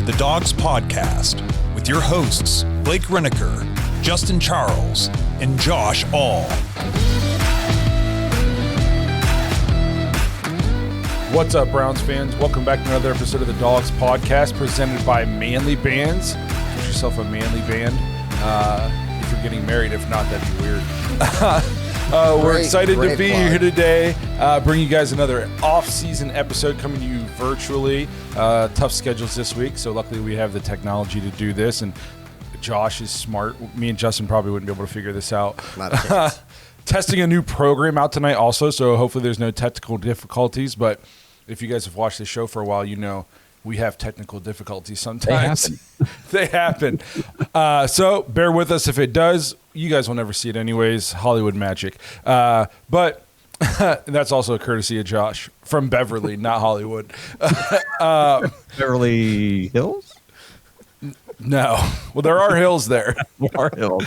to the Dawgs Podcast with your hosts, Blake Reneker, Justin Charles, and Josh All. What's up, Browns fans? Welcome back to another episode of the Dawgs Podcast presented by Manly Bands. Get yourself a Manly band if you're getting married. If not, that'd be weird. We're excited to be here today. Bring you guys another off-season episode coming to you virtually. Tough schedules this week, so luckily we have the technology to do this. And Josh is smart. Me and Justin probably wouldn't be able to figure this out. Not a chance. Testing a new program out tonight also, so hopefully there's no technical difficulties. But if you guys have watched the show for a while, you know we have technical difficulties sometimes. They happen. So bear with us if it does. You guys will never see it anyways. Hollywood magic. But that's also a courtesy of Josh from Beverly, not Hollywood. Beverly Hills? No. Well, there are hills there. There are hills.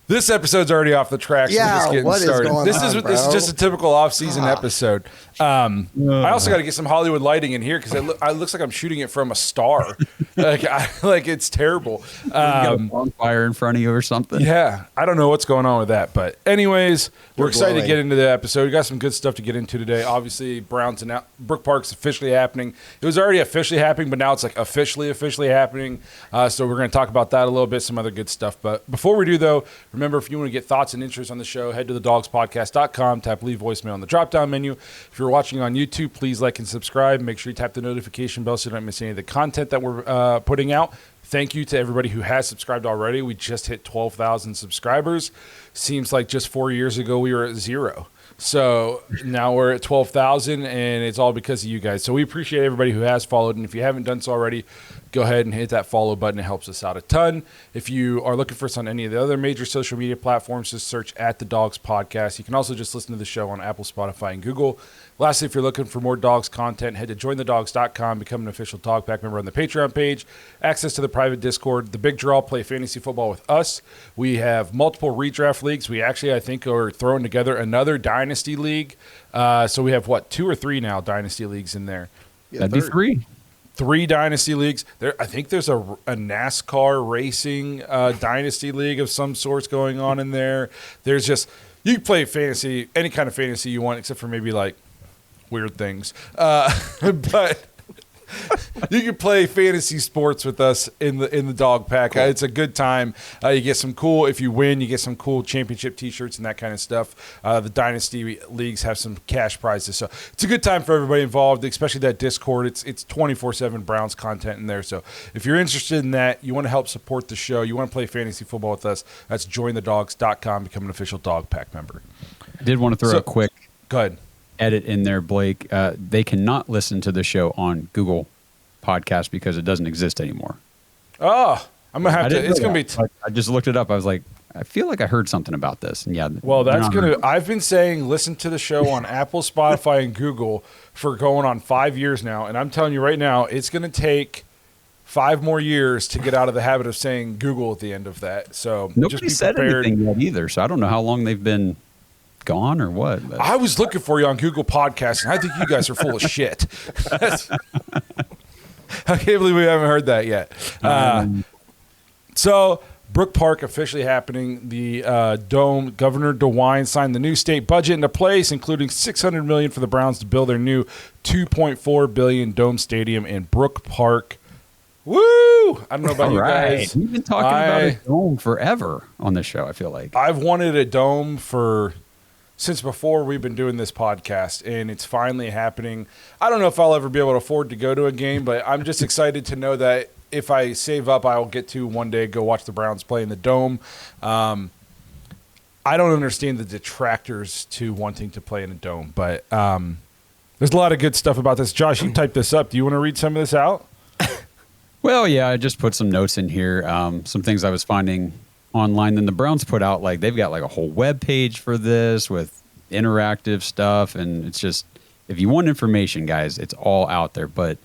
This episode's already off the tracks. Yeah, We're just what is started. going This on, is bro? just a typical off-season episode. I also got to get some Hollywood lighting in here because it looks like I'm shooting it from a star. Like it's terrible. You got a bonfire in front of you or something? Yeah, I don't know what's going on with that, but anyways, we're excited to glowing. get into the episode. We got some good stuff to get into today. Obviously, Browns and Brook Park's officially happening. It was already officially happening, but now it's like officially happening. So we're going to talk about that a little bit, some other good stuff. But before we do, though, remember if you want to get thoughts and interests on the show, head to thedogspodcast.com, tap leave voicemail on the drop-down menu. If you're watching on YouTube, please like and subscribe. Make sure you tap the notification bell so you don't miss any of the content that we're putting out. Thank you to everybody who has subscribed already. We just hit 12,000 subscribers. Seems like just 4 years ago we were at 0. So now we're at 12,000, and it's all because of you guys. So we appreciate everybody who has followed, and if you haven't done so already, go ahead and hit that follow button. It helps us out a ton. If you are looking for us on any of the other major social media platforms, just search at the Dawgs Podcast. You can also just listen to the show on Apple, Spotify, and Google. Lastly, if you're looking for more Dawgs content, head to jointhedawgs.com, become an official Dog Pack member on the Patreon page, access to the private Discord, the big draw, play fantasy football with us. We have multiple redraft leagues. We actually, I think, are throwing together another dynasty league. So we have, 2 or 3 now dynasty leagues in there? Yeah, That'd be 3. 3 dynasty leagues. I think there's a NASCAR racing dynasty league of some sorts going on in there. There's just, you can play fantasy, any kind of fantasy you want, except for maybe like weird things. But you can play fantasy sports with us in the Dog Pack. Cool. It's a good time. You get some cool, if you win, you get some cool championship T-shirts and that kind of stuff. The Dynasty leagues have some cash prizes. So it's a good time for everybody involved, especially that Discord. It's 24/7 Browns content in there. So if you're interested in that, you want to help support the show, you want to play fantasy football with us, that's jointhedawgs.com, become an official Dog Pack member. I did want to throw a quick Go ahead. edit in there, Blake. They cannot listen to the show on Google Podcast because it doesn't exist anymore. Oh, I'm going to have to, it's going to be... I just looked it up. I was like, I feel like I heard something about this. And yeah. Well, that's they're not going heard. to, I've been saying listen to the show on Apple, Spotify, and Google for going on 5 years now. And I'm telling you right now, it's going to take 5 more years to get out of the habit of saying Google at the end of that. So Nobody just be said prepared. anything yet either, so I don't know how long they've been gone or what. But. I was looking for you on Google Podcasts, and I think you guys are full of shit. I can't believe we haven't heard that yet. So Brook Park officially happening. The Dome, Governor DeWine signed the new state budget into place, including $600 million for the Browns to build their new $2.4 billion Dome Stadium in Brook Park. Woo! I don't know about you guys. We've been talking about a dome forever on this show, I feel like. I've wanted a dome since before we've been doing this podcast, and it's finally happening. I don't know if I'll ever be able to afford to go to a game, but I'm just excited to know that if I save up, I'll get to one day go watch the Browns play in the Dome. I don't understand the detractors to wanting to play in a dome, but there's a lot of good stuff about this. Josh, you typed this up. Do you want to read some of this out? Well, yeah, I just put some notes in here, some things I was finding online. Then the Browns put out, like, they've got like a whole web page for this with interactive stuff, and it's just, if you want information, guys, it's all out there. But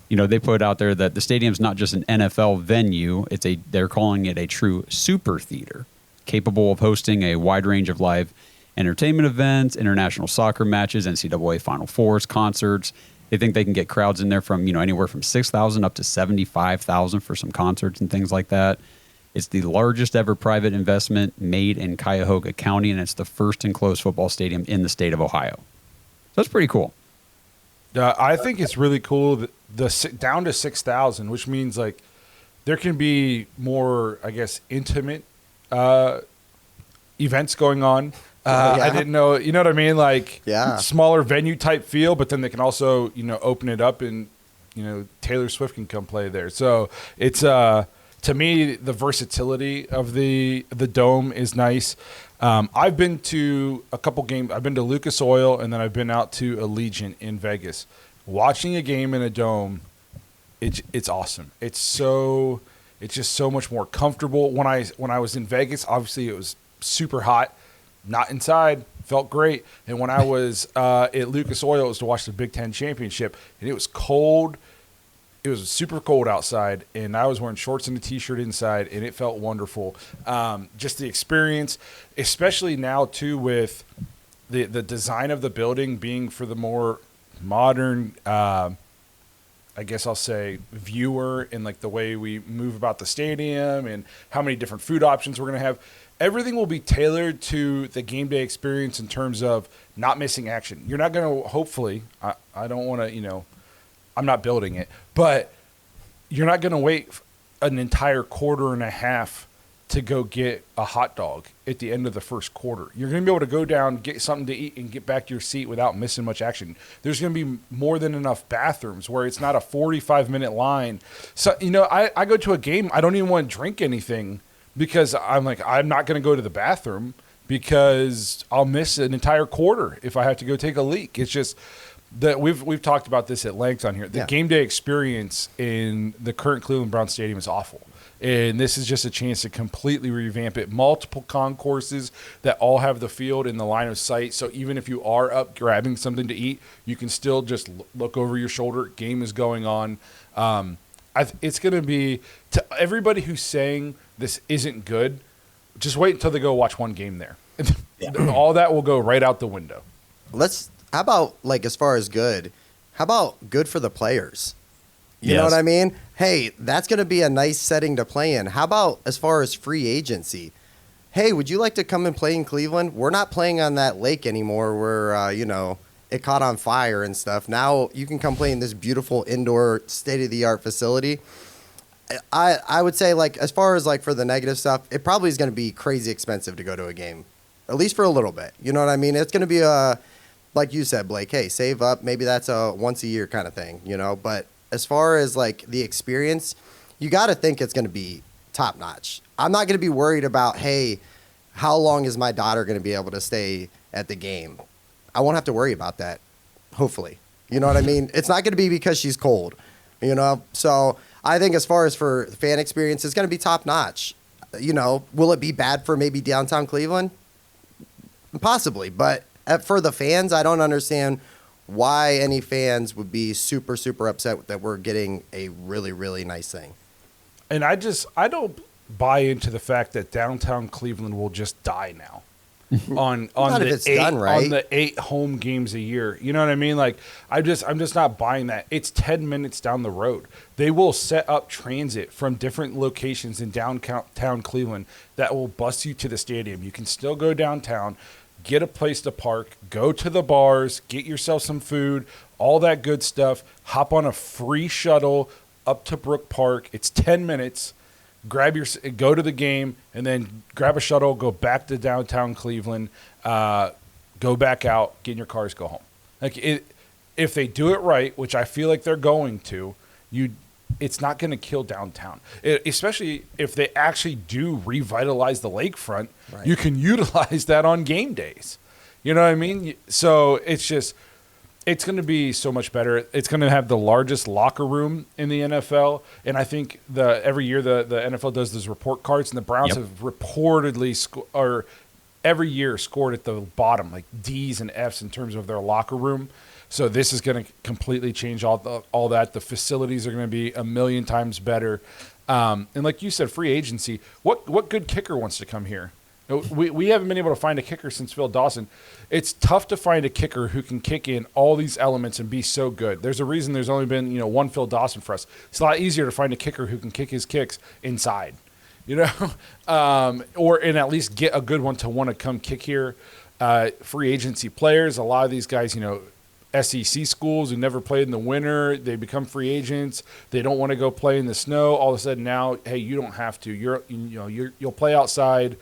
you know, they put out there that the stadium's not just an NFL venue; they're calling it a true super theater, capable of hosting a wide range of live entertainment events, international soccer matches, NCAA Final Fours, concerts, They think they can get crowds in there from, anywhere from 6,000 up to 75,000 for some concerts and things like that. It's the largest ever private investment made in Cuyahoga County, and it's the first enclosed football stadium in the state of Ohio. So that's pretty cool. I think it's really cool that down to 6,000, which means like there can be more, I guess, intimate events going on. I didn't know, you know what I mean? Like smaller venue type feel, but then they can also, open it up and, Taylor Swift can come play there. So it's, to me, the versatility of the dome is nice. I've been to a couple games. I've been to Lucas Oil, and then I've been out to Allegiant in Vegas. Watching a game in a dome, it's awesome. It's just so much more comfortable. When I was in Vegas, obviously it was super hot. Not inside, felt great. And when I was at Lucas Oil, it was to watch the Big Ten Championship, and it was cold. It was super cold outside, and I was wearing shorts and a T-shirt inside, and it felt wonderful. Just the experience, especially now, too, with the design of the building being for the more modern, I guess I'll say, viewer, and like the way we move about the stadium and how many different food options we're going to have. Everything will be tailored to the game day experience in terms of not missing action. You're not going to, hopefully, I don't want to, I'm not building it, but you're not going to wait an entire quarter and a half to go get a hot dog at the end of the first quarter. You're going to be able to go down, get something to eat, and get back to your seat without missing much action. There's going to be more than enough bathrooms where it's not a 45-minute line. So, I go to a game, I don't even want to drink anything because I'm like, I'm not going to go to the bathroom because I'll miss an entire quarter if I have to go take a leak. It's just that we've talked about this at length on here. The game day experience in the current Cleveland Browns Stadium is awful. And this is just a chance to completely revamp it. Multiple concourses that all have the field in the line of sight. So even if you are up grabbing something to eat, you can still just look over your shoulder. Game is going on. It's going to be, to everybody who's saying this isn't good, just wait until they go watch one game there. All that will go right out the window. How about, like, as far as good, how about good for the players? You know Yes. what I mean? Hey, that's going to be a nice setting to play in. How about as far as free agency? Hey, would you like to come and play in Cleveland? We're not playing on that lake anymore where, it caught on fire and stuff. Now you can come play in this beautiful indoor state-of-the-art facility. I would say, like, as far as, like, for the negative stuff, it probably is going to be crazy expensive to go to a game, at least for a little bit. You know what I mean? It's going to be like you said, Blake, hey, save up. Maybe that's a once-a-year kind of thing, But as far as, like, the experience, you got to think it's going to be top-notch. I'm not going to be worried about, hey, how long is my daughter going to be able to stay at the game? I won't have to worry about that, hopefully. You know what I mean? It's not going to be because she's cold, So I think as far as for fan experience, it's going to be top-notch. Will it be bad for maybe downtown Cleveland? Possibly, but for the fans, I don't understand why any fans would be super, super upset that we're getting a really, really nice thing. And I don't buy into the fact that downtown Cleveland will just die now. on Not if the it's done right. on the 8 home games a year. You know what I mean? Like I'm just not buying that. It's 10 minutes down the road. They will set up transit from different locations in downtown Cleveland that will bus you to the stadium. You can still go downtown, get a place to park, go to the bars, get yourself some food, all that good stuff. Hop on a free shuttle up to Brook Park. It's 10 minutes. Go to the game, and then grab a shuttle, go back to downtown Cleveland, go back out, get in your cars, go home. If they do it right, which I feel like they're going to, it's not going to kill downtown. Especially if they actually do revitalize the lakefront, right. You can utilize that on game days. You know what I mean? So it's going to be so much better. It's going to have the largest locker room in the NFL. And I think every year the NFL does those report cards, and the Browns have reportedly every year scored at the bottom, like D's and F's in terms of their locker room. So this is going to completely change all that. The facilities are going to be a million times better. And like you said, free agency. What good kicker wants to come here? We haven't been able to find a kicker since Phil Dawson. It's tough to find a kicker who can kick in all these elements and be so good. There's a reason there's only been one Phil Dawson for us. It's a lot easier to find a kicker who can kick his kicks inside, and at least get a good one to want to come kick here. Free agency players, a lot of these guys, SEC schools who never played in the winter, they become free agents. They don't want to go play in the snow. All of a sudden now, hey, you don't have to. You'll play outside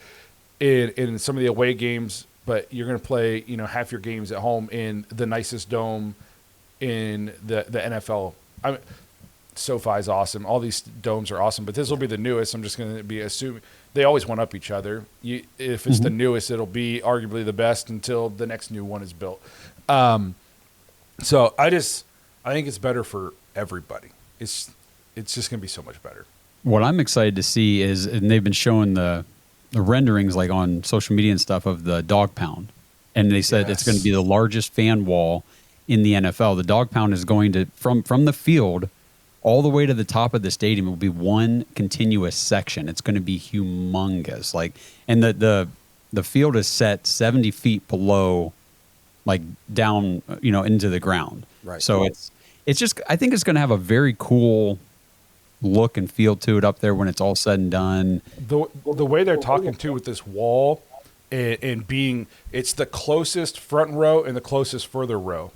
in some of the away games, but you're going to play half your games at home in the nicest dome in the NFL. SoFi is awesome. All these domes are awesome, but this will be the newest. I'm just going to be assuming they always one up each other. If it's the newest, it'll be arguably the best until the next new one is built. So I think it's better for everybody. It's just going to be so much better. What I'm excited to see is, and they've been showing the renderings like on social media and stuff of the dog pound, and they said it's going to be the largest fan wall in the NFL. The dog pound is going to from the field all the way to the top of the stadium. It will be one continuous section. It's going to be humongous. And the field is set 70 feet below, down, into the ground. Right. So it's just, I think it's going to have a very cool look and feel to it up there when it's all said and done. The way they're talking too with this wall and being, it's the closest front row and the closest further row.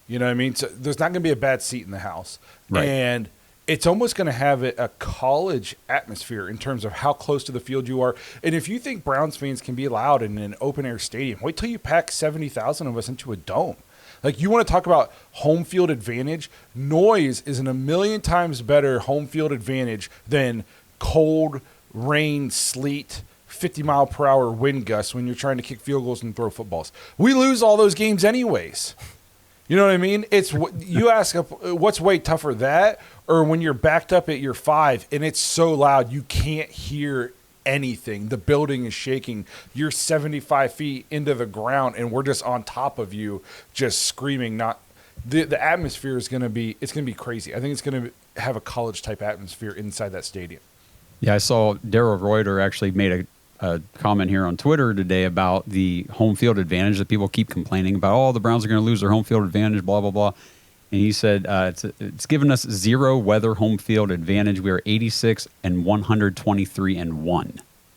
You know what I mean? So there's not going to be a bad seat in the house. Right. And it's almost going to have a college atmosphere in terms of how close to the field you are. And if you think Browns fans can be loud in an open-air stadium, wait till you pack 70,000 of us into a dome. You want to talk about home field advantage? Noise is a million times better home field advantage than cold, rain, sleet, 50-mile-per-hour wind gusts when you're trying to kick field goals and throw footballs. We lose all those games anyways. You know what I mean? It's you ask what's way tougher, that or when you're backed up at your 5 and it's so loud you can't hear anything. The building is shaking. You're 75 feet into the ground and we're just on top of you, just screaming. The atmosphere is going to be crazy. I think it's going to have a college type atmosphere inside that stadium. Yeah, I saw Darryl Reuter actually made a comment here on Twitter today about the home field advantage that people keep complaining about. Oh, the Browns are going to lose their home field advantage, blah, blah, blah. And he said it's given us zero weather home field advantage. We are 86 and 123 and 1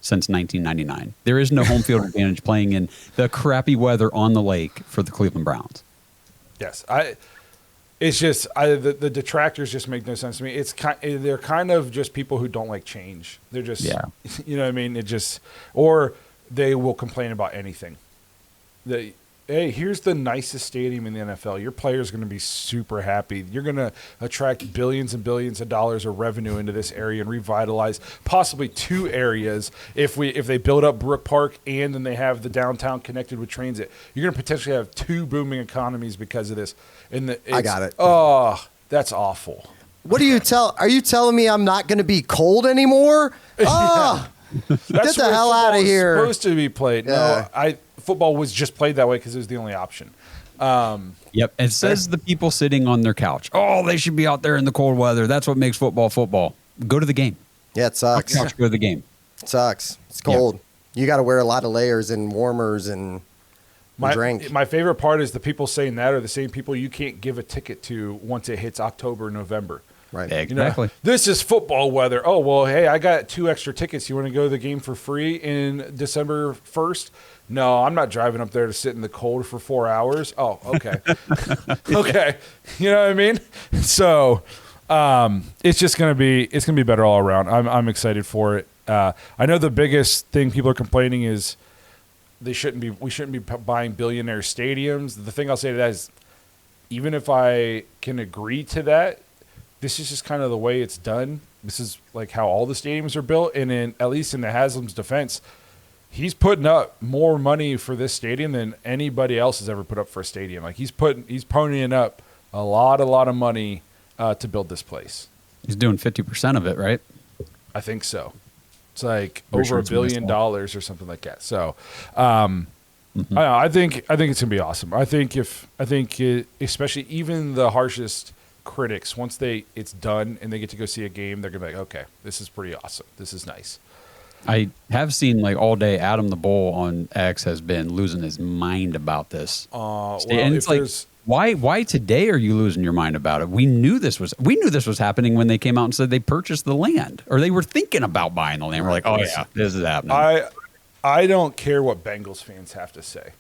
since 1999. There is no home field advantage playing in the crappy weather on the lake for the Cleveland Browns. Yes, it's just the detractors just make no sense to me. They're kind of just people who don't like change. They're just you know what I mean. Or they will complain about anything. Hey, here's the nicest stadium in the NFL. Your players are going to be super happy. You're going to attract billions and billions of dollars of revenue into this area and revitalize possibly 2 areas if they build up Brook Park and then they have the downtown connected with transit. You're going to potentially have 2 booming economies because of this. I got it. Oh, that's awful. What are you telling me I'm not going to be cold anymore? Oh, That's get the where hell out of football is here. Supposed to be played. Yeah. No, football was just played that way because it was the only option. Yep. It says the people sitting on their couch. Oh, they should be out there in the cold weather. That's what makes football football. Go to the game. Yeah, it sucks. Couch, go to the game. It sucks. It's cold. Yeah. You got to wear a lot of layers and warmers and drink. My favorite part is the people saying that are the same people you can't give a ticket to once it hits October, November. Right. Exactly. This is football weather. Oh, well, hey, I got 2 extra tickets. You want to go to the game for free in December 1st? No, I'm not driving up there to sit in the cold for 4 hours. Oh, okay. Okay. You know what I mean? So it's going to be better all around. I'm excited for it. I know the biggest thing people are complaining is we shouldn't be buying billionaire stadiums. The thing I'll say to that is, even if I can agree to that, this is just kind of the way it's done. This is like how all the stadiums are built. And at least in the Haslam's defense, he's putting up more money for this stadium than anybody else has ever put up for a stadium. Like he's ponying up a lot of money to build this place. He's doing 50% of it, right? I think so. It's like over $1 billion or something like that. So, I think it's gonna be awesome. I think especially even the harshest critics, once it's done and they get to go see a game, they're gonna be like, okay, this is pretty awesome. This is nice. I have seen like all day Adam the Bull on X has been losing his mind about this. And it's like, why today are you losing your mind about it? We knew this was happening when they came out and said they purchased the land, or they were thinking about buying the land. We're like, oh yeah, this is happening. I don't care what Bengals fans have to say.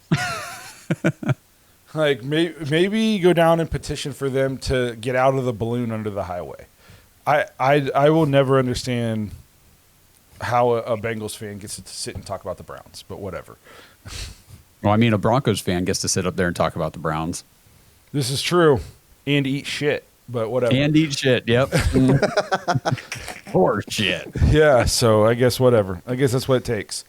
Like maybe go down and petition for them to get out of the balloon under the highway. I will never understand how a Bengals fan gets to sit and talk about the Browns, but whatever. Well, I mean, a Broncos fan gets to sit up there and talk about the Browns. This is true. And eat shit, but whatever. And eat shit, yep. Poor shit. Yeah, so I guess whatever. I guess that's what it takes.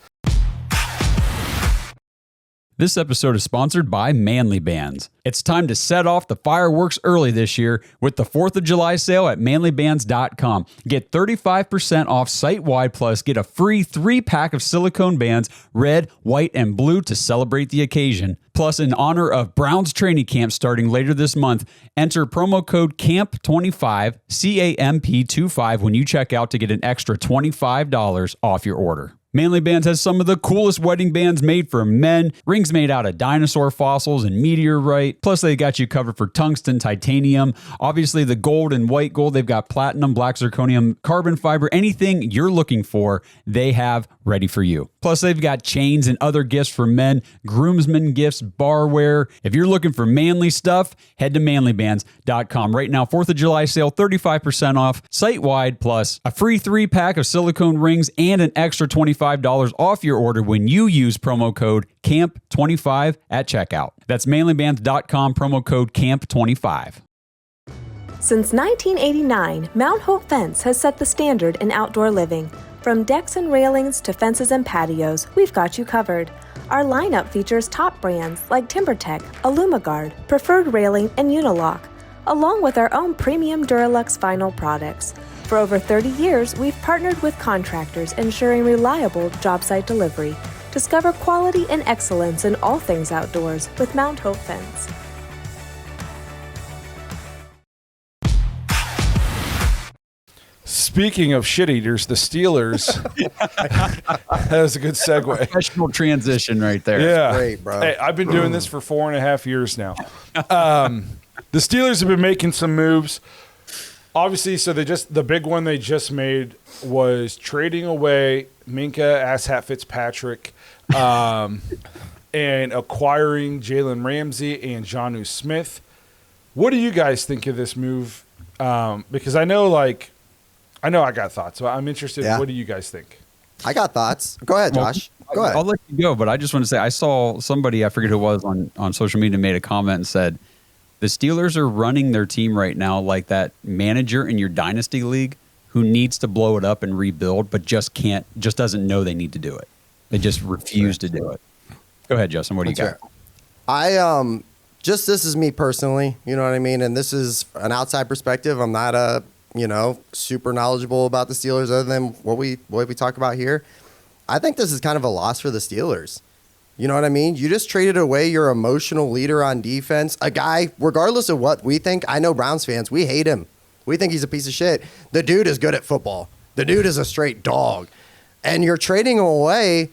This episode is sponsored by Manly Bands. It's time to set off the fireworks early this year with the 4th of July sale at manlybands.com. Get 35% off site-wide, plus get a free 3-pack of silicone bands, red, white, and blue to celebrate the occasion. Plus, in honor of Browns training camp starting later this month, enter promo code CAMP25, CAMP25 when you check out to get an extra $25 off your order. Manly Bands has some of the coolest wedding bands made for men, rings made out of dinosaur fossils and meteorite. Plus, they got you covered for tungsten, titanium, obviously the gold and white gold. They've got platinum, black zirconium, carbon fiber, anything you're looking for, they have ready for you. Plus, they've got chains and other gifts for men, groomsmen gifts, barware. If you're looking for manly stuff, head to manlybands.com. Right now, 4th of July sale, 35% off, site-wide, plus a free 3-pack of silicone rings and an extra $25 off your order when you use promo code CAMP25 at checkout. That's manlybands.com, promo code CAMP25. Since 1989, Mount Hope Fence has set the standard in outdoor living. From decks and railings to fences and patios, we've got you covered. Our lineup features top brands like TimberTech, Alumagard, Preferred Railing, and Unilock, along with our own premium Duralux vinyl products. For over 30 years, we've partnered with contractors ensuring reliable job site delivery. Discover quality and excellence in all things outdoors with Mount Hope Fence. Speaking of shit eaters, the Steelers. That was a good segue. Professional transition right there. Yeah. Great, bro. Hey, I've been doing this for 4.5 years now. The Steelers have been making some moves. Obviously, so the big one they just made was trading away Minkah Asshat Fitzpatrick and acquiring Jalen Ramsey and Jonnu Smith. What do you guys think of this move? Because I know I got thoughts, but I'm interested. Yeah. What do you guys think? I got thoughts. Go ahead, Josh. Go ahead. I'll let you go, but I just want to say I saw somebody, I forget who it was, on social media made a comment and said, the Steelers are running their team right now like that manager in your dynasty league who needs to blow it up and rebuild, but just doesn't know they need to do it. They just refuse to do it. Go ahead, Justin. What do you got? I this is me personally, you know what I mean? And this is an outside perspective. I'm not super knowledgeable about the Steelers other than what we talk about here. I think this is kind of a loss for the Steelers. You know what I mean? You just traded away your emotional leader on defense. A guy, regardless of what we think, I know Browns fans, we hate him. We think he's a piece of shit. The dude is good at football. The dude is a straight dog. And you're trading him away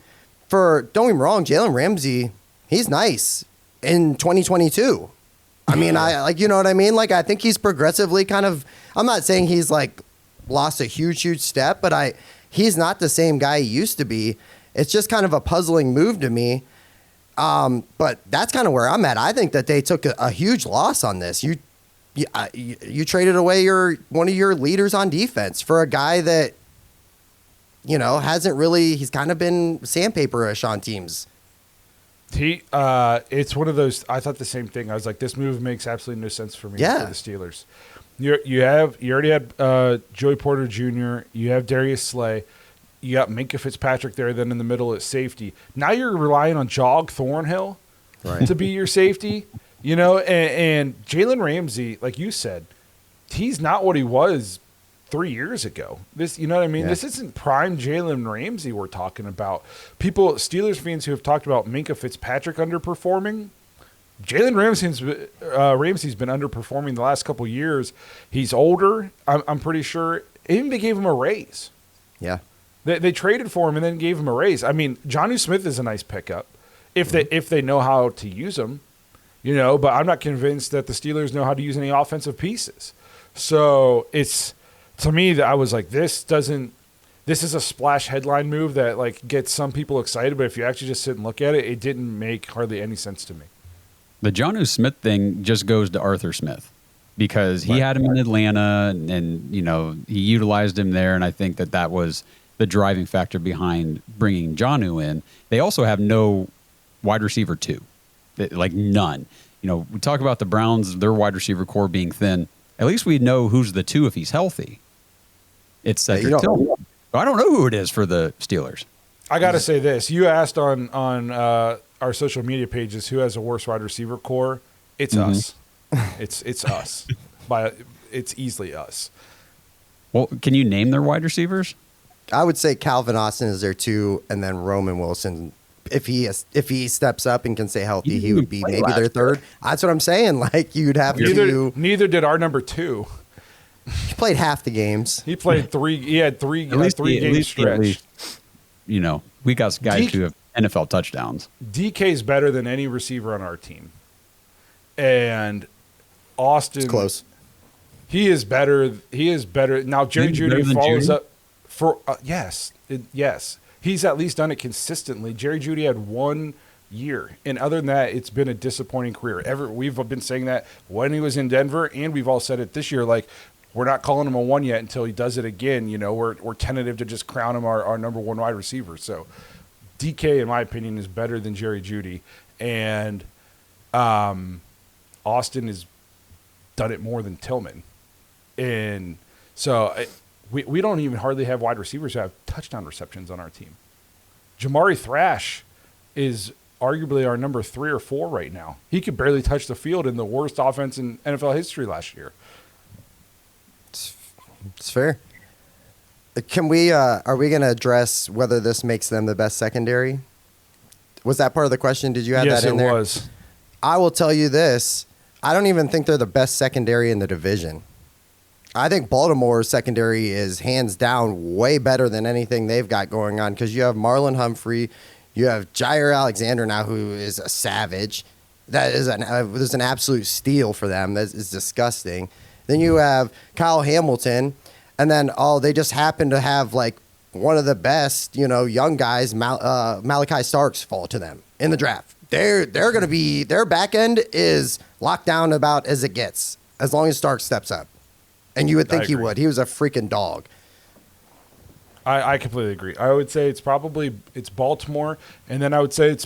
for, don't get me wrong, Jalen Ramsey, he's nice in 2022. I mean, you know what I mean? Like, I think he's progressively kind of, I'm not saying he's like lost a huge step, but he's not the same guy he used to be. It's just kind of a puzzling move to me. But that's kind of where I'm at. I think that they took a huge loss on this. You traded away one of your leaders on defense for a guy that, hasn't really, he's kind of been sandpaper-ish on teams. It's one of those, I thought the same thing. I was like, this move makes absolutely no sense for me for the Steelers. You already had Joey Porter Jr., you have Darius Slay, you got Minkah Fitzpatrick there, then in the middle at safety. Now you're relying on Jog Thornhill to be your safety, and Jalen Ramsey, like you said, he's not what he was 3 years ago. This, you know what I mean? Yeah. This isn't prime Jalen Ramsey we're talking about. Steelers fans who have talked about Minkah Fitzpatrick underperforming, Jalen Ramsey's been underperforming the last couple years. He's older, I'm pretty sure. Even they gave him a raise. Yeah. They traded for him and then gave him a raise. I mean, Jonnu Smith is a nice pickup if they know how to use him, but I'm not convinced that the Steelers know how to use any offensive pieces. So it's, to me, that I was like, this is a splash headline move that like gets some people excited, but if you actually just sit and look at it, it didn't make hardly any sense to me. The Jonnu Smith thing just goes to Arthur Smith because he had him in Atlanta and he utilized him there. And I think that was the driving factor behind bringing Jonnu in. They also have no wide receiver 2, like none. We talk about the Browns, their wide receiver core being thin. At least we know who's the 2 if he's healthy. It's Cedric Tillman. I don't know who it is for the Steelers. I got to say this. You asked on our social media pages who has a worse wide receiver core. It's us. It's us. It's easily us. Well, can you name their wide receivers? I would say Calvin Austin is their 2, and then Roman Wilson. If he steps up and can stay healthy, he would be maybe their 3rd. That's what I'm saying. Like you'd have to. Neither did our number 2. He played half the games. He played 3. He had 3 games stretched. We got guys who have NFL touchdowns. DK is better than any receiver on our team, and Austin. It's close. He is better. Now Jerry Jeudy follows up for yes. He's at least done it consistently. Jerry Jeudy had 1 year, and other than that, it's been a disappointing career. We've been saying that when he was in Denver, and we've all said it this year. Like, we're not calling him a 1 yet until he does it again. We're tentative to just crown him our number 1 wide receiver. So DK, in my opinion, is better than Jerry Jeudy, and Austin has done it more than Tillman, and so we don't even hardly have wide receivers who have touchdown receptions on our team. Jamari Thrash is arguably our number 3 or 4 right now. He could barely touch the field in the worst offense in NFL history last year. It's fair. Can we? Are we going to address whether this makes them the best secondary? Was that part of the question? Did you have that in there? Yes, it was. I will tell you this. I don't even think they're the best secondary in the division. I think Baltimore's secondary is hands down way better than anything they've got going on because you have Marlon Humphrey, you have Jair Alexander now, who is a savage. That is an absolute steal for them. That is disgusting. Then you have Kyle Hamilton, and then they just happen to have like one of the best, young guys, Malachi Starks, fall to them in the draft. They're going to be, their back end is locked down about as it gets, as long as Starks steps up. And you would think he would. He was a freaking dog. I completely agree. I would say it's Baltimore, and then I would say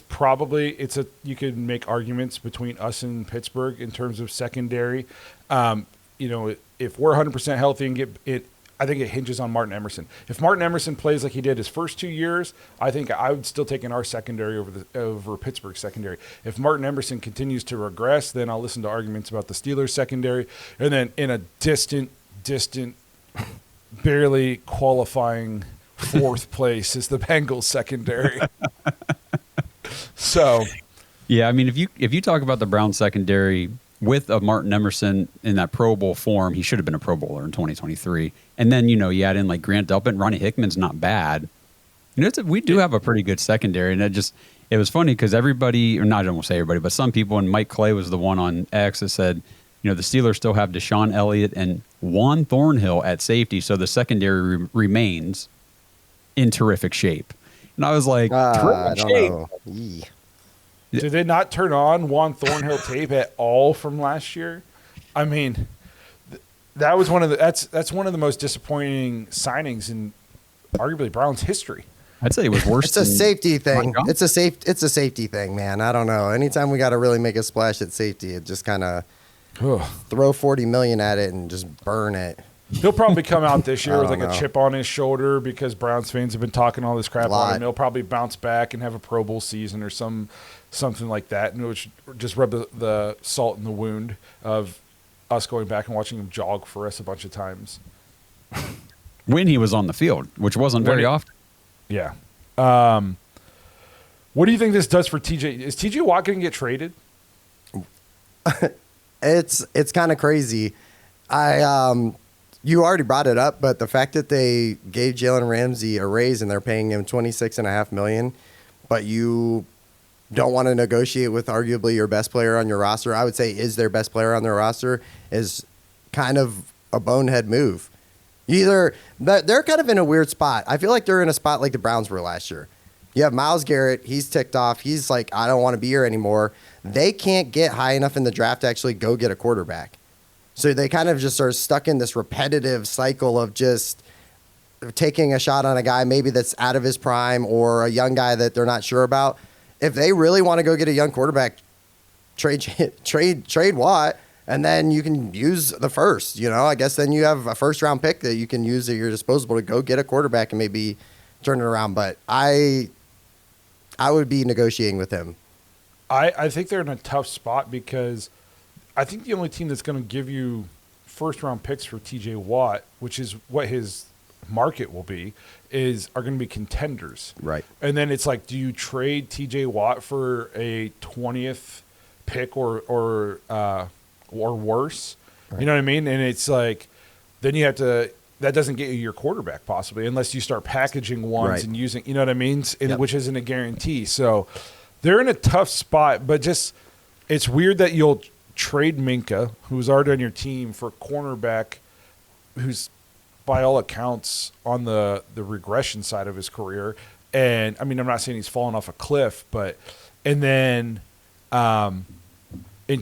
you could make arguments between us and Pittsburgh in terms of secondary. If we're 100% healthy and get it, I think it hinges on Martin Emerson. If Martin Emerson plays like he did his first 2 years, I think I would still take our secondary over Pittsburgh's secondary. If Martin Emerson continues to regress, then I'll listen to arguments about the Steelers secondary. And then in a distant, barely qualifying 4th place is the Bengals secondary. So, yeah, I mean, if you talk about the Browns secondary with a Martin Emerson in that Pro Bowl form, he should have been a Pro Bowler in 2023. And then, you add in like Grant Delpit, Ronnie Hickman's not bad. We do have a pretty good secondary. And it was funny because everybody, or not, I won't say everybody, but some people, and Mike Clay was the one on X that said, the Steelers still have Deshaun Elliott and Juan Thornhill at safety. So the secondary remains in terrific shape. And I was like, I don't know. Did they not turn on Juan Thornhill tape at all from last year? I mean, that was that's one of the most disappointing signings in arguably Browns history. I'd say it was worse. It's a safety thing. It's a safety thing, man. I don't know. Anytime we got to really make a splash at safety, it just kind of throw $40 million at it and just burn it. He'll probably come out this year with a chip on his shoulder because Browns fans have been talking all this crap on him. He'll probably bounce back and have a Pro Bowl season or something like that, and which just rub the salt in the wound of us going back and watching him jog for us a bunch of times. When he was on the field, which wasn't very often. Yeah. What do you think this does for TJ? Is TJ Watt going to get traded? It's kind of crazy. You already brought it up, but the fact that they gave Jalen Ramsey a raise and they're paying him $26.5 million, but you don't want to negotiate with arguably your best player on your roster, I would say is their best player on their roster, is kind of a bonehead move. They're kind of in a weird spot. I feel like they're in a spot like the Browns were last year. You have Myles Garrett. He's ticked off. He's like, I don't want to be here anymore. They can't get high enough in the draft to actually go get a quarterback. So they kind of just are stuck in this repetitive cycle of just taking a shot on a guy maybe that's out of his prime or a young guy that they're not sure about. If they really want to go get a young quarterback, trade Watt, and then you can use the first. I guess then you have a first-round pick that you can use at your disposal to go get a quarterback and maybe turn it around. But I would be negotiating with him. I think they're in a tough spot because I think the only team that's going to give you first-round picks for TJ Watt, which is what his market will be, are going to be contenders. Right. And then it's like, do you trade TJ Watt for a 20th pick or worse? Right. You know what I mean? And it's like, then you have to – that doesn't get you your quarterback possibly unless you start packaging ones and using – you know what I mean? Which isn't a guarantee. So they're in a tough spot, but just it's weird that you'll – trade Minka, who's already on your team, for a cornerback who's, by all accounts, on the regression side of his career. And, I mean, I'm not saying he's fallen off a cliff, but – and then and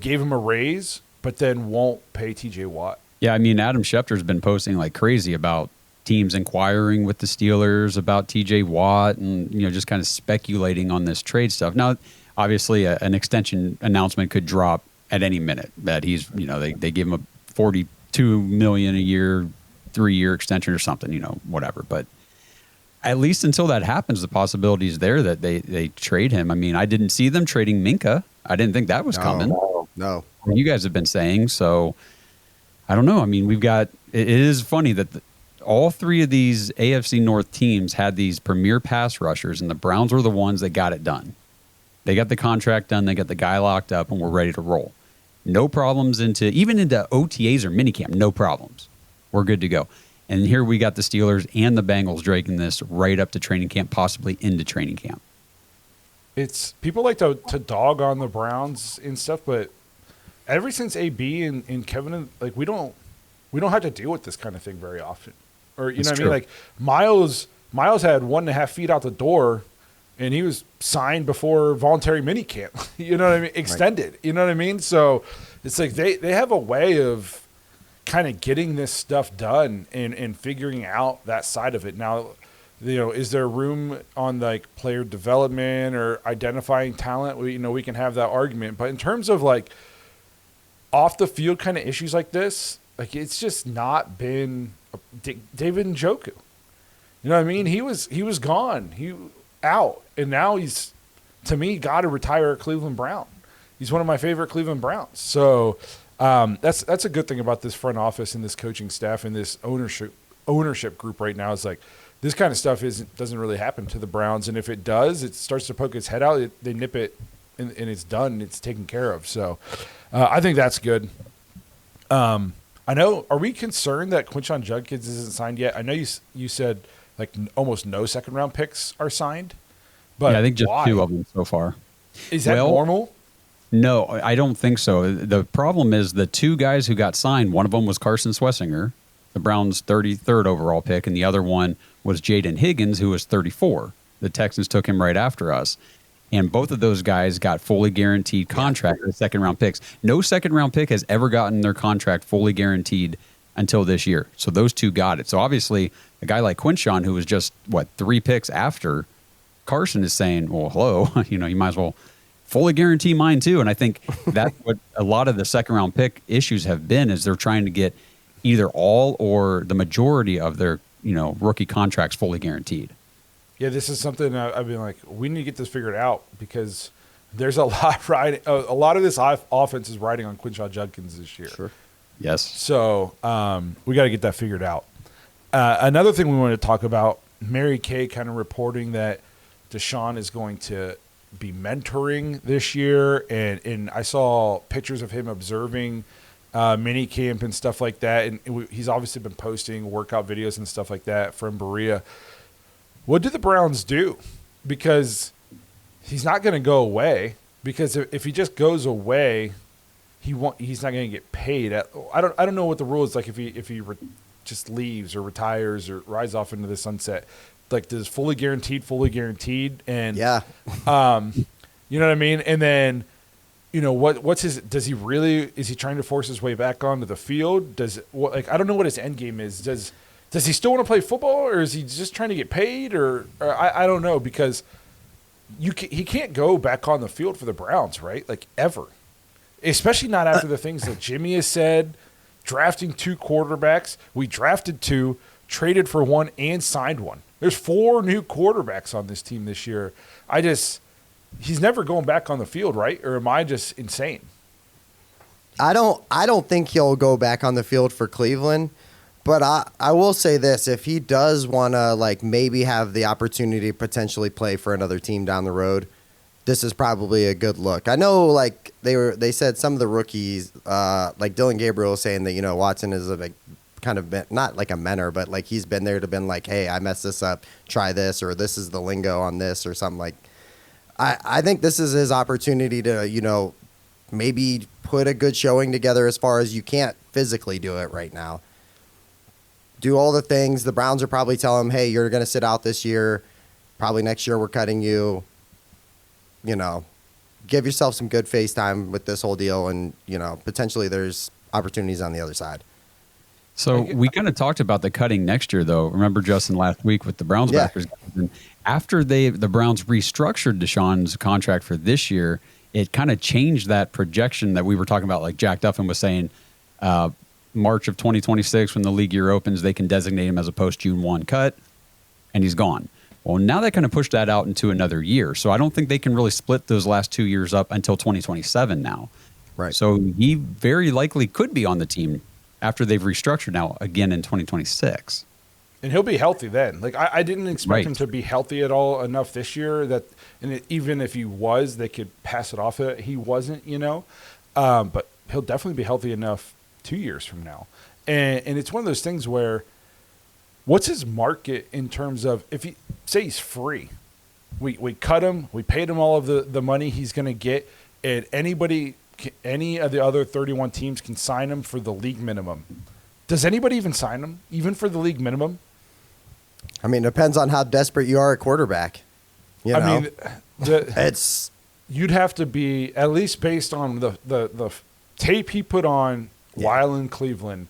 gave him a raise, but then won't pay TJ Watt. Yeah, I mean, Adam Schefter's been posting like crazy about teams inquiring with the Steelers about TJ Watt and, just kind of speculating on this trade stuff. Now, obviously, an extension announcement could drop at any minute that he's, they give him a $42 million a year, 3-year extension or something, whatever. But at least until that happens, the possibility is there that they trade him. I mean, I didn't see them trading Minka. I didn't think that was coming. No. You guys have been saying, so I don't know. I mean, it is funny that all three of these AFC North teams had these premier pass rushers, and the Browns were the ones that got it done. They got the contract done. They got the guy locked up, and we're ready to roll. No problems even into OTAs or minicamp. No problems. We're good to go. And here we got the Steelers and the Bengals dragging this right up to training camp, possibly into training camp. It's people like to dog on the Browns and stuff, but ever since AB and Kevin, like we don't have to deal with this kind of thing very often. Or you know what I mean? Like Miles had 1.5 feet out the door. And he was signed before voluntary minicamp. You know what I mean? Extended. Right. You know what I mean? So it's like they have a way of kind of getting this stuff done and figuring out that side of it. Now, is there room on like player development or identifying talent? We can have that argument. But in terms of like off the field kind of issues like this, like it's just not been David Njoku. You know what I mean? He was gone. He out, and now he's, to me, got to retire a Cleveland Brown. He's one of my favorite Cleveland Browns. So that's a good thing about this front office and this coaching staff and this ownership group right now is like this kind of stuff doesn't really happen to the Browns, and if it does, it starts to poke its head out. They nip it, and it's done. It's taken care of. So I think that's good. I know. Are we concerned that Quinshon Judkins isn't signed yet? I know you said like almost no second-round picks are signed. But yeah, I think just why? 2 of them so far. Is that normal? No, I don't think so. The problem is the 2 guys who got signed, one of them was Carson Swessinger, the Browns' 33rd overall pick, and the other one was Jaden Higgins, who was 34. The Texans took him right after us. And both of those guys got fully guaranteed contract as second-round picks. No second-round pick has ever gotten their contract fully guaranteed until this year. So those 2 got it. So obviously a guy like Quinshon, who was just, 3 picks after Carson, is saying, well, hello, you might as well fully guarantee mine too. And I think that's what a lot of the second-round pick issues have been, is they're trying to get either all or the majority of their, rookie contracts fully guaranteed. Yeah, this is something I've been like, we need to get this figured out because there's a lot riding. A lot of this offense is riding on Quinshon Judkins this year. Sure. Yes. So we got to get that figured out. Another thing we wanted to talk about, Mary Kay kind of reporting that Deshaun is going to be mentoring this year, and I saw pictures of him observing mini camp and stuff like that. And he's obviously been posting workout videos and stuff like that from Berea. What do the Browns do? Because he's not going to go away. Because if he just goes away, he's not going to get paid. I don't know what the rule is like if he just leaves or retires or rides off into the sunset. Like, does fully guaranteed, and Yeah. you know what I mean? And then, what's his? Is he trying to force his way back onto the field? I don't know what his end game is. Does he still want to play football, or is he just trying to get paid, or I don't know, because he can't go back on the field for the Browns, right? Like, ever, especially not after the things that Jimmy has said. Drafting 2 quarterbacks, we drafted 2, traded for 1, and signed 1. There's 4 new quarterbacks on this team this year. He's never going back on the field, right? Or am I just insane? I don't think he'll go back on the field for Cleveland, but I will say this: if he does want to maybe have the opportunity to potentially play for another team down the road, this is probably a good look. I know they said some of the rookies, like Dylan Gabriel, was saying that Watson is kind of not like a mentor, but he's been there to been like, hey, I messed this up, try this, or this is the lingo on this, or something like. I think this is his opportunity to maybe put a good showing together as far as you can't physically do it right now. Do all the things. The Browns are probably telling him, hey, you're going to sit out this year. Probably next year we're cutting you. Give yourself some good face time with this whole deal, and potentially there's opportunities on the other side. So we kind of talked about the cutting next year, though. Remember, Justin, last week with the Browns backers. And after the Browns restructured Deshaun's contract for this year, it kind of changed that projection that we were talking about. Like Jack Duffin was saying, March of 2026, when the league year opens, they can designate him as a post-June 1 cut, and he's gone. Well, now they kind of pushed that out into another year. So I don't think they can really split those last 2 years up until 2027 now. Right. So he very likely could be on the team after they've restructured now again in 2026. And he'll be healthy then. I didn't expect him to be healthy at all enough this year even if he was, they could pass it off. He wasn't, but he'll definitely be healthy enough 2 years from now. And it's one of those things where, what's his market in terms of, if he say he's free, we cut him, we paid him all of the money he's going to get, and any of the other 31 teams can sign him for the league minimum. Does anybody even sign him, even for the league minimum? I mean, it depends on how desperate you are at quarterback. You'd have to be, at least based on the tape he put on while in Cleveland.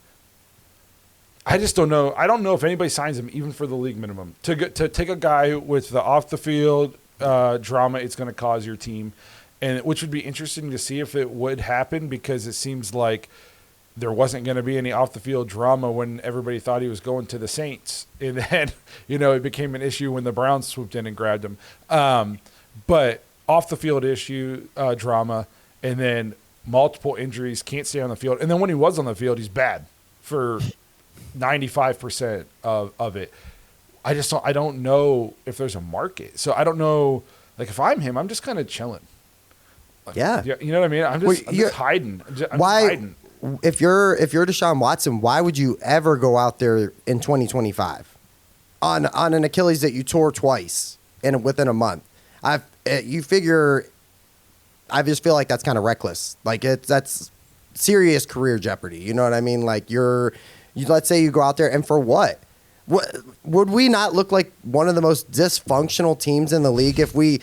I just don't know. I don't know if anybody signs him even for the league minimum. To take a guy with the off the field drama it's going to cause your team, and which would be interesting to see if it would happen, because it seems like there wasn't going to be any off the field drama when everybody thought he was going to the Saints, and then it became an issue when the Browns swooped in and grabbed him. But off the field issue drama, and then multiple injuries, can't stay on the field, and then when he was on the field, he's bad for 95% of it. I don't know if there's a market. So I don't know. If I'm him, I'm just kind of chilling. You know what I mean? I'm just hiding. Hiding. If you're Deshaun Watson, why would you ever go out there in 2025 on an Achilles that you tore twice within a month? You figure. I just feel like that's kind of reckless. That's serious career jeopardy. You know what I mean? Let's say you go out there, and for what? Would we not look like one of the most dysfunctional teams in the league if we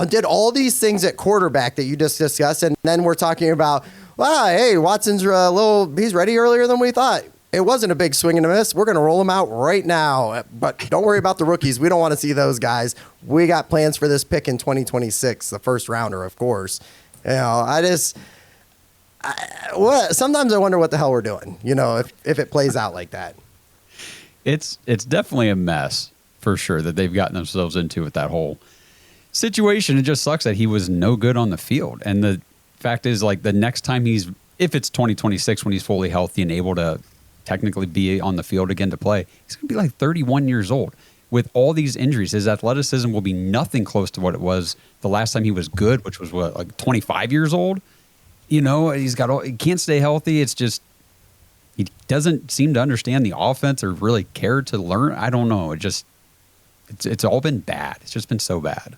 did all these things at quarterback that you just discussed, and then we're talking about, hey, Watson's he's ready earlier than we thought. It wasn't a big swing and a miss. We're going to roll him out right now. But don't worry about the rookies. We don't want to see those guys. We got plans for this pick in 2026, the first rounder, of course. Sometimes I wonder what the hell we're doing, if it plays out like that. It's definitely a mess, for sure, that they've gotten themselves into with that whole situation. It just sucks that he was no good on the field. And the fact is, the next time if it's 2026 when he's fully healthy and able to technically be on the field again to play, he's going to be 31 years old. With all these injuries, his athleticism will be nothing close to what it was the last time he was good, which was 25 years old. he can't stay healthy. It's just he doesn't seem to understand the offense or really care to learn. I don't know. It's all been bad. It's just been so bad.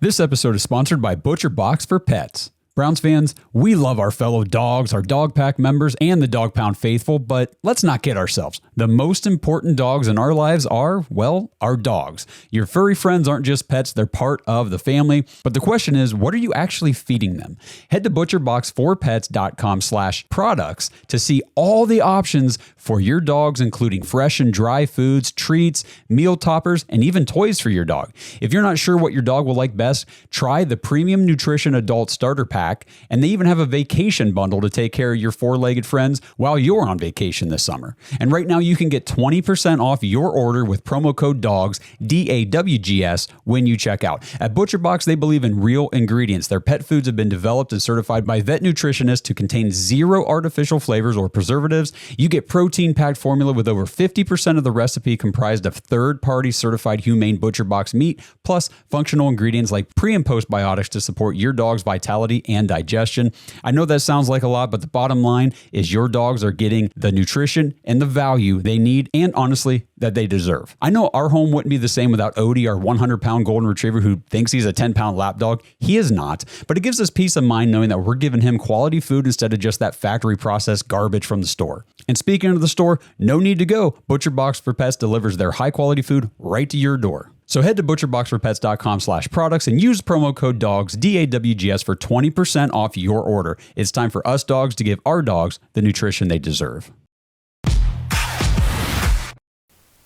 This episode is sponsored by Butcher Box for Pets. Browns fans, we love our fellow dogs, our Dog Pack members, and the Dog Pound faithful, but let's not kid ourselves. The most important dogs in our lives are, well, our dogs. Your furry friends aren't just pets, they're part of the family. But the question is, what are you actually feeding them? Head to butcherbox4pets.com/products to see all the options for your dogs, including fresh and dry foods, treats, meal toppers, and even toys for your dog. If you're not sure what your dog will like best, try the Premium Nutrition Adult Starter Pack. And they even have a vacation bundle to take care of your four-legged friends while you're on vacation this summer. And right now you can get 20% off your order with promo code DAWGS, DAWGS, when you check out. At ButcherBox, they believe in real ingredients. Their pet foods have been developed and certified by vet nutritionists to contain zero artificial flavors or preservatives. You get protein-packed formula with over 50% of the recipe comprised of third-party certified humane ButcherBox meat, plus functional ingredients like pre- and postbiotics to support your dog's vitality and digestion. I know that sounds like a lot, but the bottom line is your dogs are getting the nutrition and the value they need and honestly that they deserve. I know our home wouldn't be the same without Odie, our 100-pound golden retriever who thinks he's a 10-pound lap dog. He is not, but it gives us peace of mind knowing that we're giving him quality food instead of just that factory processed garbage from the store. And speaking of the store, no need to go. Butcher Box for Pets delivers their high quality food right to your door. So head to butcherboxforpets.com/products and use promo code DAWGS, DAWGS, for 20% off your order. It's time for us dogs to give our dogs the nutrition they deserve.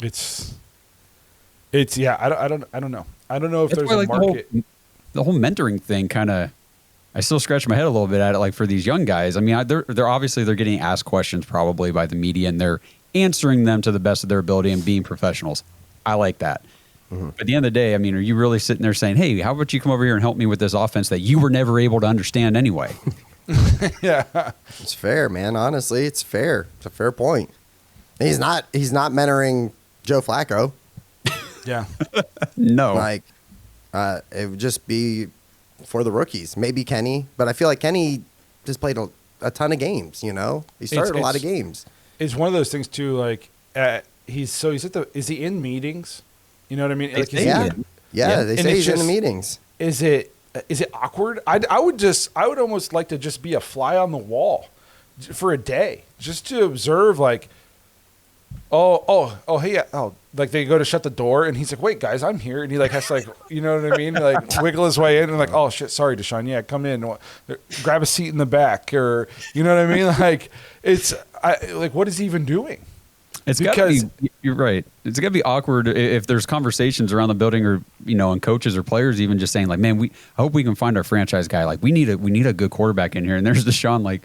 It's yeah. I don't know. I don't know if That's there's why, a market. The whole mentoring thing kind of, I still scratch my head a little bit at it. Like for these young guys, I mean, they're obviously they're getting asked questions probably by the media and they're answering them to the best of their ability and being professionals. I like that. Mm-hmm. But at the end of the day, I mean, are you really sitting there saying, hey, how about you come over here and help me with this offense that you were never able to understand anyway? Yeah. It's fair, man. Honestly, it's fair. It's a fair point. He's not mentoring Joe Flacco. Yeah. No. Like, it would just be for the rookies. Maybe Kenny, but I feel like Kenny just played a ton of games, you know? He started a lot of games. It's one of those things too, like is he in meetings? You know what I mean? Like, yeah, they say he's in the meetings. Is it awkward? I would almost like to just be a fly on the wall for a day, just to observe. Like, hey, like they go to shut the door, and he's like, "Wait, guys, I'm here," and he like has to like, you know what I mean? Like wiggle his way in, and like, "Oh shit, sorry, Deshaun, yeah, come in, grab a seat in the back," or you know what I mean? Like like what is he even doing? It's because you're right. It's got to be awkward if there's conversations around the building, or and coaches or players even just saying like, "Man, I hope we can find our franchise guy. Like, we need a good quarterback in here." And there's Deshaun. Like,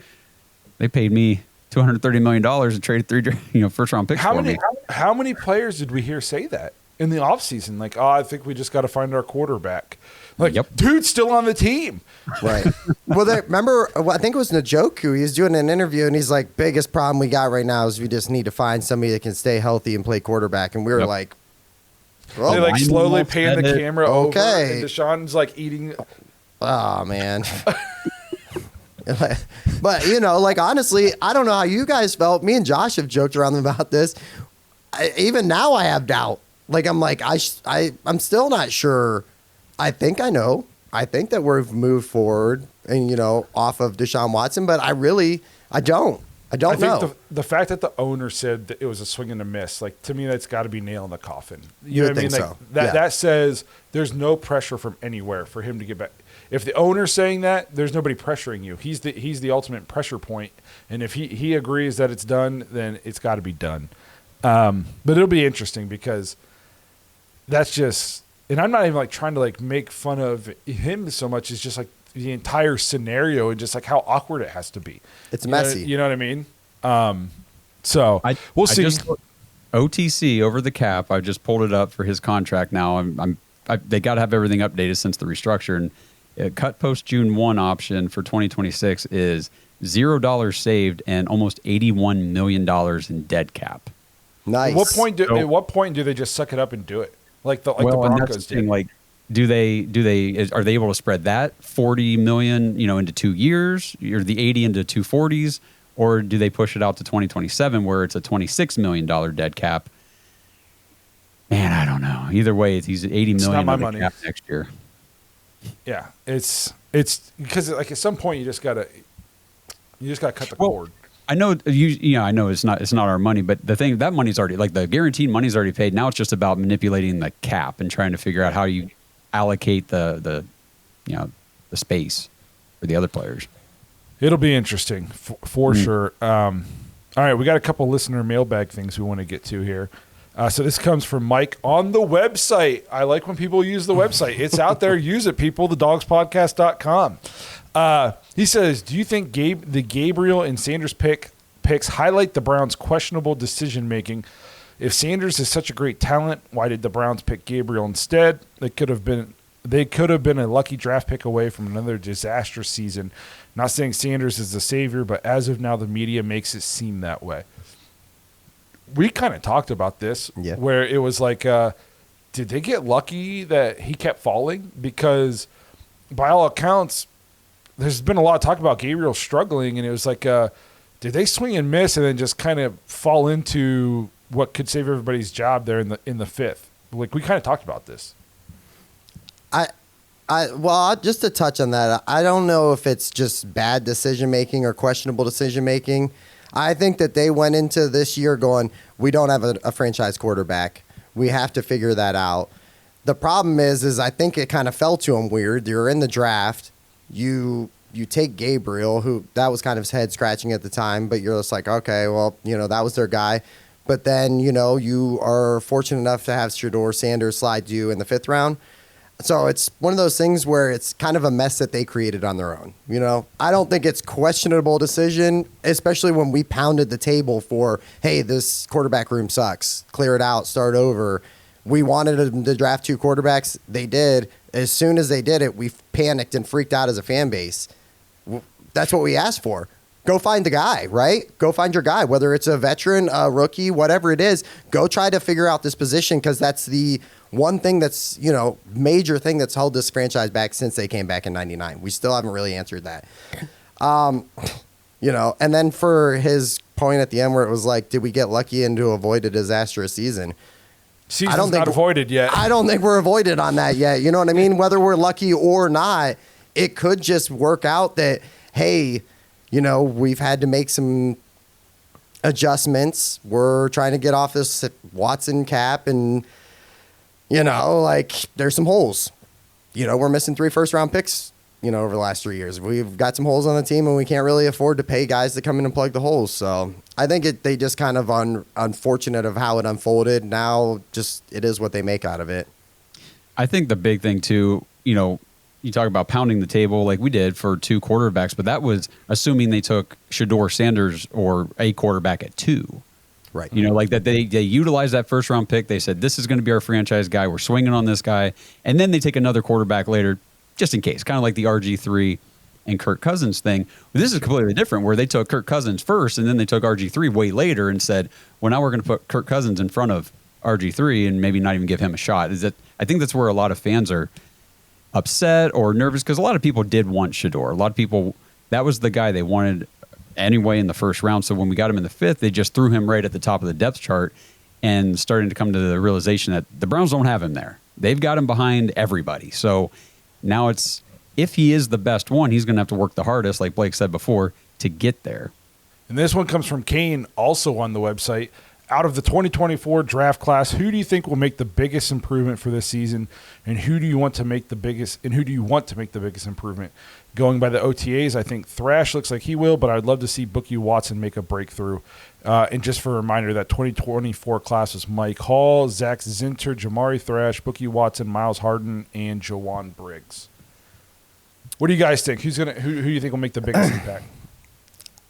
they paid me $230 million and traded 3 first round picks for me. How many players did we hear say that in the offseason? Like, I think we just got to find our quarterback. Like, yep. Dude's still on the team. Right. Well, remember, I think it was Njoku. He was doing an interview, and he's like, biggest problem we got right now is we just need to find somebody that can stay healthy and play quarterback. And we were like, they like slowly pan the camera over, okay. And Deshaun's like eating. Oh, man. But, like, honestly, I don't know how you guys felt. Me and Josh have joked around about this. Even now I have doubt. Like, I'm like, I'm still not sure. I think I know. I think that we've moved forward and, off of Deshaun Watson, but I don't know. The fact that the owner said that it was a swing and a miss, like, to me, that's got to be nail in the coffin. You know what I mean? Like, so. That says there's no pressure from anywhere for him to get back. If the owner's saying that, there's nobody pressuring you. He's the ultimate pressure point. And if he agrees that it's done, then it's got to be done. But it'll be interesting because that's just, and I'm not even like trying to like make fun of him so much. It's just like the entire scenario and just like how awkward it has to be. It's messy. You know what I mean? We'll see. OTC over the cap. I just pulled it up for his contract now. They got to have everything updated since the restructure, and cut post June 1 option for 2026 is $0 saved and almost $81 million in dead cap. Nice. At what point do they just suck it up and do it? Like the Broncos did. Like, are they able to spread that 40 million, into 2 years, or the 80 into 240s, or do they push it out to 2027 where it's a $26 million dead cap? Man, I don't know. Either way, he's 80 million not my of the money. cap next year. Yeah, it's because like at some point you just gotta cut the cord. I know I know it's not our money, but the thing, that money's already, like, the guaranteed money's already paid. Now it's just about manipulating the cap and trying to figure out how you allocate the space for the other players. It'll be interesting for sure. All right, we got a couple listener mailbag things we want to get to here. So this comes from Mike on the website. I like when people use the website. It's out there. Use it, people. TheDawgsPodcast.com. He says, do you think the Gabriel and Sanders picks highlight the Browns' questionable decision-making? If Sanders is such a great talent, why did the Browns pick Gabriel instead? They could have been a lucky draft pick away from another disastrous season. Not saying Sanders is the savior, but as of now, the media makes it seem that way. We kind of talked about this, where it was like, did they get lucky that he kept falling? Because by all accounts, there's been a lot of talk about Gabriel struggling, and it was like, did they swing and miss and then just kind of fall into what could save everybody's job there in the fifth? Like, we kind of talked about this. Well, just to touch on that, I don't know if it's just bad decision-making or questionable decision-making. I think that they went into this year going, we don't have a franchise quarterback. We have to figure that out. The problem is I think it kind of fell to them weird. You're in the draft. You take Gabriel, who that was kind of his head scratching at the time, but you're just like, okay, well, that was their guy. But then, you are fortunate enough to have Shedeur Sanders slide you in the 5th round. So it's one of those things where it's kind of a mess that they created on their own. I don't think it's questionable decision, especially when we pounded the table for, hey, this quarterback room sucks. Clear it out, start over. We wanted them to draft 2 quarterbacks. They did. As soon as they did it, we panicked and freaked out as a fan base. That's what we asked for. Go find the guy, right? Go find your guy, whether it's a veteran, a rookie, whatever it is. Go try to figure out this position, because that's the one thing that's, major thing that's held this franchise back since they came back in 99. We still haven't really answered that. And then for his point at the end where it was like, did we get lucky and to avoid a disastrous season? Season's not avoided yet. I don't think we're avoided on that yet. You know what I mean? Whether we're lucky or not, it could just work out that, hey, we've had to make some adjustments. We're trying to get off this Watson cap, and, there's some holes. We're missing 3 first-round picks, over the last 3 years. We've got some holes on the team, and we can't really afford to pay guys to come in and plug the holes. So I think they just kind of unfortunate of how it unfolded. Now just it is what they make out of it. I think the big thing, too, you talk about pounding the table like we did for 2 quarterbacks, but that was assuming they took Shedeur Sanders or a quarterback at 2. Right. Like that they utilized that first-round pick. They said, this is going to be our franchise guy. We're swinging on this guy. And then they take another quarterback later just in case, kind of like the RG3 and Kirk Cousins thing. This is completely different, where they took Kirk Cousins first and then they took RG3 way later and said, well, now we're going to put Kirk Cousins in front of RG3 and maybe not even give him a shot. I think that's where a lot of fans are upset or nervous, because a lot of people did want Shedeur. A lot of people, that was the guy they wanted anyway in the first round. So when we got him in the 5th, they just threw him right at the top of the depth chart and starting to come to the realization that the Browns don't have him there. They've got him behind everybody. So now it's, if he is the best one, he's going to have to work the hardest, like Blake said before, to get there. And this one comes from Kane, also on the website. Out of the 2024 draft class, who do you think will make the biggest improvement for this season, and who do you want to make the biggest improvement? Going by the OTAs, I think Thrash looks like he will, but I'd love to see Bookie Watson make a breakthrough. And just for a reminder, that 2024 class was Mike Hall, Zach Zinter, Jamari Thrash, Bookie Watson, Miles Harden, and Jawan Briggs. What do you guys think? Who do you think will make the biggest impact?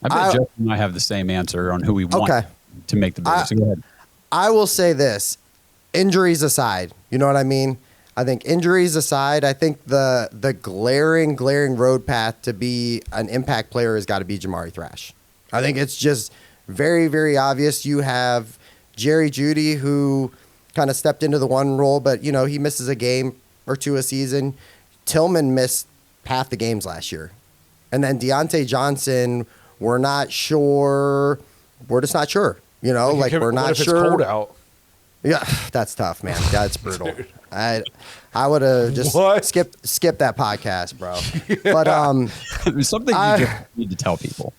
I bet Justin and I have the same answer on who we want to make the biggest. Go ahead. I will say this, injuries aside, you know what I mean? I think injuries aside, I think the glaring road path to be an impact player has got to be Jamari Thrash. I think it's just very, very obvious. You have Jerry Jeudy, who kind of stepped into the one role, but, he misses a game or two a season. Tillman missed half the games last year. And then Deontay Johnson, we're not sure. We're just not sure. You know, like we're not sure. It's cold out. Yeah, that's tough, man. That's brutal. I would have just skipped that podcast, bro. But something you just need to tell people.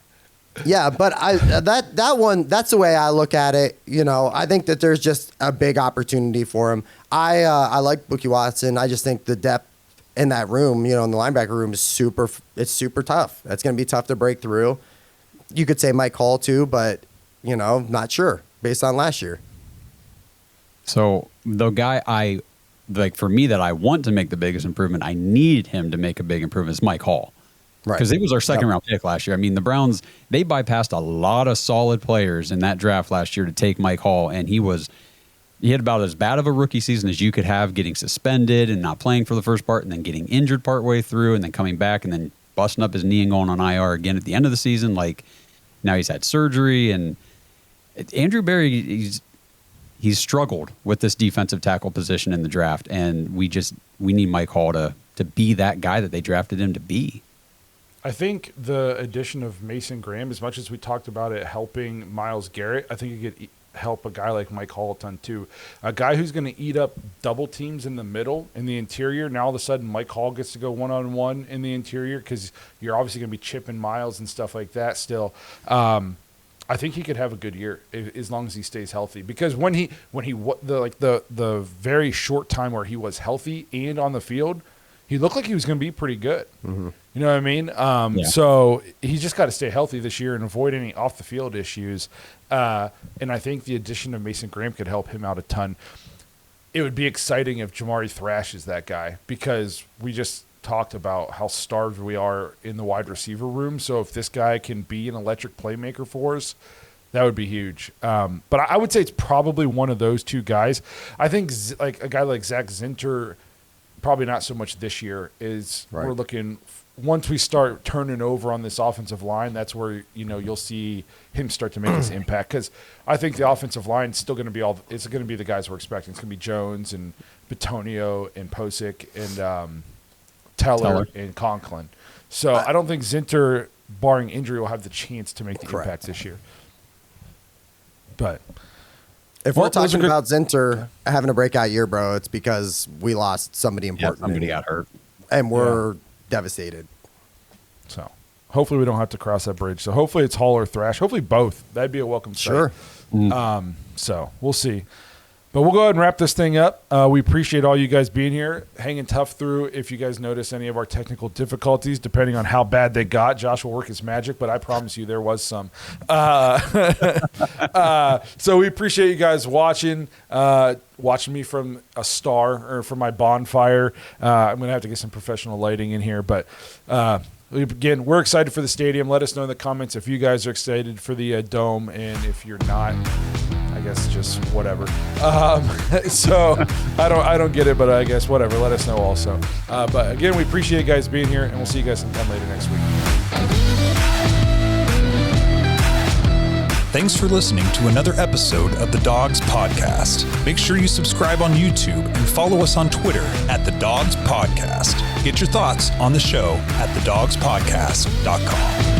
Yeah, but that one, that's the way I look at it. You know, I think that there's just a big opportunity for him. I like Bookie Watson. I just think the depth in that room, you know, in the linebacker room is super tough. That's going to be tough to break through. You could say Mike Hall too, but, you know, not sure based on last year. So the guy for me that I want to make the biggest improvement, I need him to make a big improvement is Mike Hall. Right. Because he was our second round pick last year. I mean, the Browns, they bypassed a lot of solid players in that draft last year to take Mike Hall, and he had about as bad of a rookie season as you could have, getting suspended and not playing for the first part, and then getting injured partway through, and then coming back and then busting up his knee and going on IR again at the end of the season. Like, now he's had surgery, and Andrew Berry, he's struggled with this defensive tackle position in the draft, and we need Mike Hall to be that guy that they drafted him to be. I think the addition of Mason Graham, as much as we talked about it helping Myles Garrett, I think it could help a guy like Mike Hall a ton too. A guy who's going to eat up double teams in the middle, in the interior. Now all of a sudden Mike Hall gets to go one-on-one in the interior because you're obviously going to be chipping Myles and stuff like that still. I think he could have a good year as long as he stays healthy. Because when the very short time where he was healthy and on the field, he looked like he was going to be pretty good. Mm-hmm. You know what I mean? So he's just got to stay healthy this year and avoid any off the field issues. And I think the addition of Mason Graham could help him out a ton. It would be exciting if Jamari Thrash is that guy, because we just talked about how starved we are in the wide receiver room. So if this guy can be an electric playmaker for us, that would be huge. But I would say it's probably one of those two guys. I think like a guy like Zach Zinter, probably not so much this year, is right. We're looking – once we start turning over on this offensive line, that's where, you know, you'll see him start to make his impact. Because I think the offensive line is still going to be it's going to be the guys we're expecting. It's going to be Jones and Bitonio and Posick and Teller and Conklin. So I don't think Zinter, barring injury, will have the chance to make the impact this year. But if we're talking about Zinter having a breakout year, bro, it's because we lost somebody important. Yeah, somebody got hurt. And we're devastated. So hopefully we don't have to cross that bridge. So hopefully it's Hall or Thrash. Hopefully both. That'd be a welcome sight. Sure. So we'll see. But we'll go ahead and wrap this thing up. We appreciate all you guys being here, hanging tough through. If you guys notice any of our technical difficulties, depending on how bad they got, Josh will work his magic, but I promise you there was some. So we appreciate you guys watching me from a star or from my bonfire. I'm going to have to get some professional lighting in here, but again, we're excited for the stadium. Let us know in the comments if you guys are excited for the dome, and if you're not, I guess just whatever. So I don't get it, but I guess whatever. Let us know also. But again, we appreciate you guys being here, and we'll see you guys sometime later next week. Thanks for listening to another episode of the Dawgs Podcast. Make sure you subscribe on YouTube and follow us on Twitter at the Dawgs Podcast. Get your thoughts on the show at thedawgspodcast.com.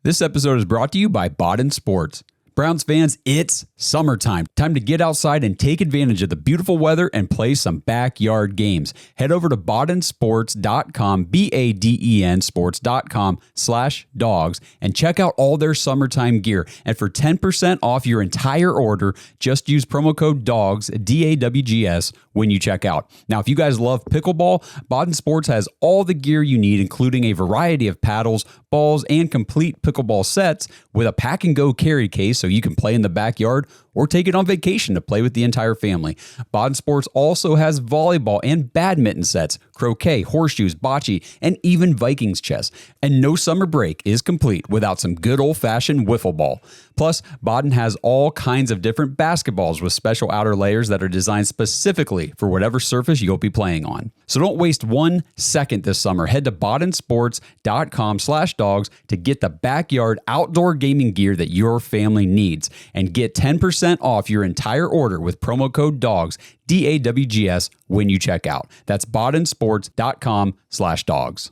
This episode is brought to you by Bodden Sports. Browns fans, it's summertime. Time to get outside and take advantage of the beautiful weather and play some backyard games. Head over to boddensports.com, BADEN sports.com/dogs, and check out all their summertime gear. And for 10% off your entire order, just use promo code DAWGS, DAWGS, when you check out. Now, if you guys love pickleball, Bodden Sports has all the gear you need, including a variety of paddles, balls, and complete pickleball sets with a pack and go carry case so you can play in the backyard or take it on vacation to play with the entire family. Baden Sports also has volleyball and badminton sets, croquet, horseshoes, bocce, and even Vikings chess. And no summer break is complete without some good old-fashioned wiffle ball. Plus, Baden has all kinds of different basketballs with special outer layers that are designed specifically for whatever surface you'll be playing on. So don't waste 1 second this summer. Head to badensports.com/dogs to get the backyard outdoor gaming gear that your family needs and get 10% off your entire order with promo code DAWGS, DAWGS, when you check out. That's badensports.com/dogs.